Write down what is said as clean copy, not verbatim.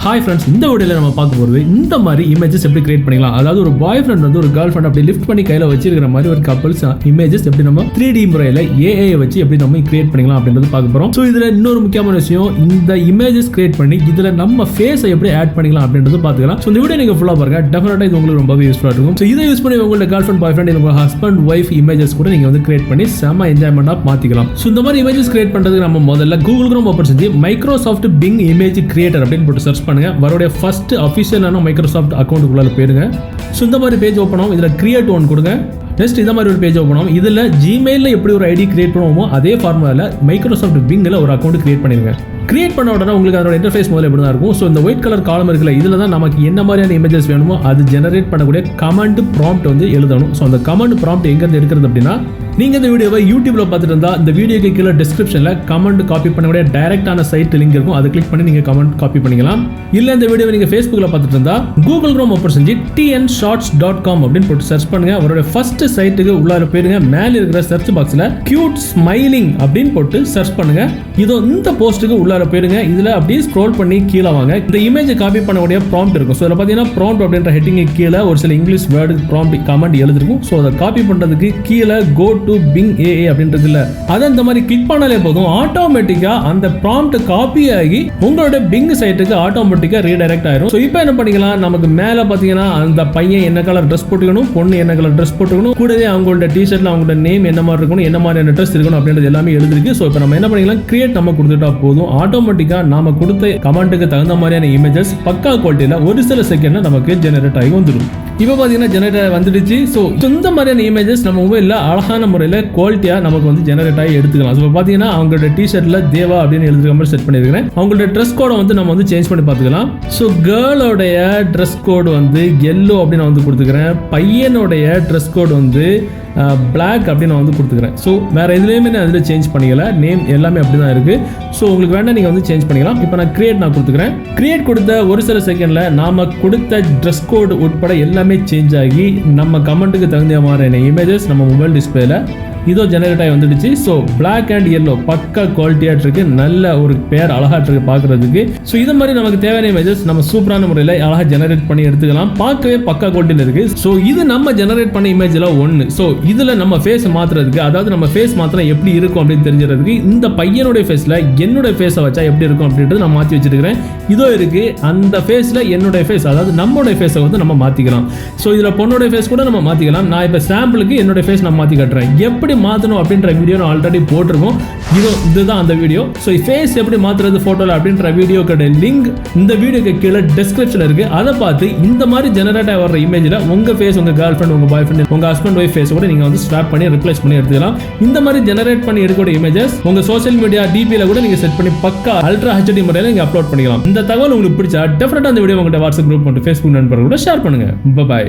Hi friends, இந்த வீடியோல நம்ம பார்க்க போறது இந்த மாதிரி இமேஜஸ் எப்படி கிரியேட் பண்ணிக்கலாம். அதாவது ஒரு பாய் ஃப்ரெண்ட் வந்து ஒரு கேர்ள் ஃப்ரெண்ட் அப்படி லிஃப்ட் பண்ணி கையில வச்சிருக்கிற மாதிரி ஒரு கப்பல்ஸ் இமேஜஸ் எப்படி நம்ம 3D முறையில AI வச்சு எப்படி நம்ம கிரியேட் பண்ணிக்கலாம் அப்படின்றது பார்க்க போறோம். ஸோ இதுல இன்னொரு முக்கியமான விஷயம், இந்த இமேஜஸ் கிரியேட் பண்ணி இதுல நம்ம ஃபேஸை எப்படி ஆட் பண்ணிக்கலாம் அப்படின்றது பார்த்துக்கலாம். ஸோ இந்த வீடியோ நீங்க ஃபுல்லா பாருங்க, டெஃபினட்டா இது உங்களுக்கு ரொம்பவே யூஸ்ஃபுல்லா இருக்கும். ஸோ இதை யூஸ் பண்ணி உங்களோட கேர்ள் ஃப்ரெண்ட், பாய் ஃப்ரெண்ட், உங்க ஹஸ்பண்ட், ஒய்ஃப் இமேஜஸ் கூட நீங்க வந்து கிரியேட் பண்ணி செம என்ஜாய்மெண்டா மாத்திக்கலாம். ஸோ இந்த மாதிரி இமேஜஸ் கிரியேட் பண்றதுக்கு நம்ம முதல்ல கூகுள் குரோம் ஓபன் செஞ்சு மைக்ரோசாஃப்ட் பிங் இமேஜ் கிரியேட்டர் அப்படின்னு போட்டு சர்ச் பண்ணுங்க. வரக்கூடிய ஃபர்ஸ்ட் அஃபிஷியலான மைக்ரோசாஃப்ட் அக்கௌண்ட்டுக்குள்ள போயிருங்க. ஸோ இந்த மாதிரி பேஜ் ஓப்பன் ஆகும். இதில் கிரியேட் ஒன் கொடுங்க. நெக்ஸ்ட் இந்த மாதிரி ஒரு பேஜ் ஓப்பன் ஆகும். இதில் ஜிமெயிலில் எப்படி ஒரு ஐடி கிரியேட் பண்ணுவோமோ அதே ஃபார்முலாவில் மைக்ரோசாஃப்ட் பிங்கில் ஒரு அக்கௌண்ட் கிரியேட் பண்ணிருங்க. கிரியேட் பண்ண உடனே உங்களுக்கு அதோட இன்டர்ஃபேஸ் முதல்ல எப்படி தான் இருக்கும். ஸோ இந்த ஒயிட் கலர் காலம் இருக்குல்ல, இதில் தான் நமக்கு என்ன மாதிரியான இமேஜஸ் வேணுமோ அது ஜெனரேட் பண்ணக்கூடிய கமெண்ட் ப்ராம்ப்ட் வந்து எழுதணும். ஸோ அந்த கமெண்ட் ப்ராம்ப்ட் எங்கேருந்து எடுக்கிறது அப்படின்னா, நீங்கள் இந்த வீடியோவை யூடியூப்ல பார்த்துட்டு இருந்தால் இந்த வீடியோக்கு கீழே டிஸ்கிரிப்ஷனில் கமெண்ட் காப்பி பண்ணக்கூடிய டைரக்டான சைட் லிங்க் இருக்கும். அதை கிளிக் பண்ணி நீங்கள் கமெண்ட் காப்பி பண்ணிக்கலாம். இல்லை இந்த வீடியோவை நீங்கள் ஃபேஸ்புக்கில் பார்த்துட்டு இருந்தால் கூகுள் குரோம் ஓப்பன் செஞ்சு tnshots.com அப்படின்னு போட்டு சர்ச் பண்ணுங்க. அவரோட ஃபர்ஸ்ட் சைட்டுக்கு உள்ளார போயிருங்க. மேலே இருக்கிற சர்ச் பாக்ஸில் கியூட் ஸ்மைலிங் அப்படின்னு போட்டு சர்ச் பண்ணுங்க. இதோ இந்த போஸ்ட்டுக்கு உள்ளார போயிருங்க. இதில் அப்படியே ஸ்க்ரோல் பண்ணி கீழே வாங்க. இந்த இமேஜை காப்பி பண்ணக்கூடிய ப்ராம்ப்ட் இருக்கும். ஸோ இதில் பார்த்தீங்கன்னா ப்ராம்ப்ட் அப்படின்ற ஹெட்டிங் கீழே ஒரு சில இங்கிலீஷ் வேர்டு ப்ராம்ப்ட் கமெண்ட் எழுதிருக்கும். ஸோ அதை காப்பி பண்ணுறதுக்கு கீழே கோ டு பிங் AI அப்படின்றது இல்ல, அதை இந்த மாதிரி கிளிக் பண்ணாலே போதும், ஆட்டோமேட்டிக்கா அந்த ப்ராம்ப்ட் காப்பி ஆகி உங்களோட பிங் சைட்டுக்கு ஆட்டோமேட்டிக்கா ரீடைரக்ட் ஆயிரும். ஸோ இப்போ என்ன பண்ணிக்கலாம், நமக்கு மேலே பார்த்தீங்கன்னா அந்த பையன் என்ன கலர் ட்ரெஸ் போட்டுக்கணும், பொண்ணு என்ன கலர் ட்ரெஸ் போட்டுக்கணும், கூடவே அவங்களோட டிஷர்ட்ல அவங்களோட நேம் என்ன மாதிரி இருக்கணும், என்ன மாதிரியான ட்ரெஸ் இருக்கணும் அப்படின்றது எல்லாமே எழுதிருக்கு. ஸோ இப்போ நம்ம என்ன பண்ணிக்கலாம், கிரியேட் நம்ம கொடுத்துட்டா போதும், ஆட்டோமேட்டிக்கா நாம கொடுத்த கமெண்ட்டுக்கு தகுந்த மாதிரியான இமேஜஸ் பக்கா குவாலிட்டியில் ஒரு சில செகண்ட்ல நமக்கு ஜெனரேட் ஆகி வந்துடும். இப்போ பார்த்தீங்கன்னா ஜெனரேட் வந்துடுச்சு. ஸோ இந்த மாதிரியான இமேஜஸ் நம்ம மொபைலில் அழகான முறையில் குவாலிட்டியாக நமக்கு வந்து ஜெனரேட் ஆகி எடுத்துக்கலாம். ஸோ பார்த்தீங்கன்னா அவங்களோட டிஷர்ட்டில் தேவா அப்படின்னு எழுதுகிற மாதிரி செட் பண்ணியிருக்கிறேன். அவங்களோட ட்ரெஸ் கோடை வந்து நம்ம வந்து சேஞ்ச் பண்ணி பார்த்துக்கலாம். ஸோ கேர்ளோடைய ட்ரெஸ் கோடு வந்து எல்லோ அப்படின்னு நான் வந்து கொடுத்துக்கிறேன். பையனுடைய ட்ரெஸ் கோடு வந்து பிளாக் அப்படின்னு நான் வந்து கொடுத்துக்கிறேன். ஸோ வேறு எதுலேயுமே நான் அதில் சேஞ்ச் பண்ணிக்கல, நேம் எல்லாமே அப்படி தான் இருக்குது. ஸோ உங்களுக்கு வேணால் நீங்கள் வந்து சேஞ்ச் பண்ணிக்கலாம். இப்போ நான் கிரியேட் கொடுத்துக்கிறேன். கிரியேட் கொடுத்த ஒரு சில செகண்டில் நாம் கொடுத்த ட்ரெஸ் கோடு உட்பட எல்லாமே சேஞ்ச் ஆகி நம்ம கமெண்ட்டுக்கு தகுந்த மாதிரியான இமேஜஸ் நம்ம மொபைல் டிஸ்பிளேல இதோ ஜெனரேட் ஆகி வந்துடுச்சு. ஸோ பிளாக் அண்ட் எல்லோ பக்கா குவாலிட்டியாக இருக்கு, நல்ல ஒரு பேர் அழகாக இருக்கு பார்க்கறதுக்கு. ஸோ இது மாதிரி நமக்கு தேவையான இமேஜஸ் நம்ம சூப்பரான முறையில் அழகாக ஜெனரேட் பண்ணி எடுத்துக்கலாம். பார்க்கவே பக்கா குவாலிட்டியில் இருக்கு. ஸோ இது நம்ம ஜெனரேட் பண்ண இமேஜில் ஒன்று. ஸோ இதில் நம்ம ஃபேஸ் மாற்றுறதுக்கு, அதாவது நம்ம ஃபேஸ் மாத்திரம் எப்படி இருக்கும் அப்படின்னு தெரிஞ்சுறதுக்கு இந்த பையனுடைய ஃபேஸில் என்னுடைய ஃபேஸை வச்சா எப்படி இருக்கும் அப்படின்றது நான் மாற்றி வச்சிருக்கிறேன். இதோ இருக்கு அந்த ஃபேஸில் என்னுடைய ஃபேஸ், அதாவது நம்மளுடைய ஃபேஸை வந்து நம்ம மாற்றிக்கலாம். ஸோ இதில் பொண்ணுடைய ஃபேஸ் கூட நம்ம மாற்றிக்கலாம். நான் இப்போ சாம்பிளுக்கு என்னுடைய ஃபேஸ் நான் மாற்றி காட்டுறேன். எப்படி மாற்றணும் அப்படின்ற வீடியோ நான் ஆல்ரெடி போட்டிருக்கோம். இதுதான் அந்த வீடியோ. ஸோ ஃபேஸ் எப்படி மாற்றுறது ஃபோட்டோவில் அப்படின்ற வீடியோக்கோட லிங்க் இந்த வீடியோக்கு கீழே டிஸ்கிரிப்ஷனில் இருக்குது. அதை பார்த்து இந்த மாதிரி ஜெனரேட் ஆக வர இமேஜில் உங்கள் ஃபேஸ், உங்கள் கேர்ள் ஃப்ரெண்ட், உங்கள் பாய் ஃப்ரெண்ட், உங்கள் ஹஸ்பண்ட் ஒய்ஃப் ஃபேஸ் கூட நீங்கள் வந்து ஸ்வாப் பண்ணி ரிப்ளேஸ் பண்ணி எடுத்துக்கலாம். இந்த மாதிரி ஜெனரேட் பண்ணி எடுக்கக்கூடிய இமேஜஸ் உங்கள் சோஷியல் மீடியா டிபியில் கூட நீங்கள் செட் பண்ணி பக்கா அல்ட்ரா HD முறையில் நீங்கள் அப்லோட் பண்ணிக்கலாம். இந்த தகவல் உங்களுக்கு பிடிச்சா டெஃபினட்டாக அந்த வீடியோ உங்கள்கிட்ட வாட்ஸ்அப் குரூப் மற்றும் ஃபேஸ்புக் நண்பர்கள் கூட ஷேர் பண்ணுங்கள். பாய்.